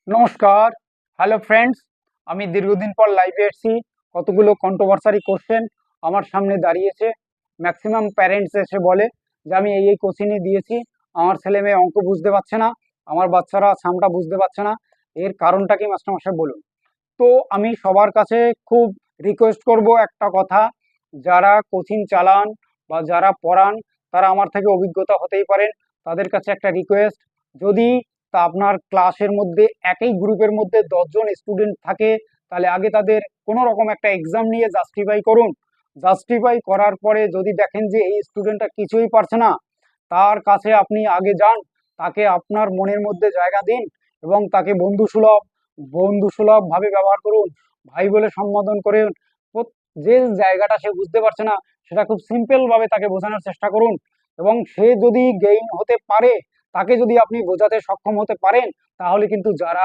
নমস্কার। Hello friends, আমি দীর্ঘদিন পর লাইভে এসেছি। কতগুলো কন্ট্রোভার্সারি কোশ্চেন আমার সামনে দাঁড়িয়েছে। ম্যাক্সিমাম প্যারেন্টস এসে বলে যে আমি এই কোশ্চেনই দিয়েছি, আমার ছেলে মেয়ে অঙ্ক বুঝতে পারছে না, আমার বাচ্চারা সামটা বুঝতে পারছে না, এর কারণটা কি মাস্টারমশাই বলুন। তো আমি সবার কাছে খুব রিকোয়েস্ট করব একটা কথা, যারা কোচিং চালান বা যারা পড়ান তারা আমার থেকে অভিজ্ঞতা হতেই পারেন। তাদের কাছে একটা রিকোয়েস্ট, যদি আপনার ক্লাসের মধ্যে একই গ্রুপের মধ্যে 10 জন স্টুডেন্ট থাকে, তাহলে আগে তাদের কোনো রকম একটা এক্সাম নিয়ে জাস্টিফাই করুন। জাস্টিফাই করার পরে যদি দেখেন যে এই স্টুডেন্টটা কিছুই পারছে না, তার কাছে আপনি আগে যান, তাকে আপনার মনের মধ্যে জায়গা দিন এবং তাকে বন্ধু সুলভ ভাবে ব্যবহার করুন, ভাই বলে সম্বোধন করে যে জায়গাটা সে বুঝতে পারছে না সেটা খুব সিম্পল ভাবে তাকে বোঝানোর চেষ্টা করুন। এবং সে যদি গেইন হতে পারে, তাকে যদি আপনি বোঝাতে সক্ষম হতে পারেন, তাহলে কিন্তু যারা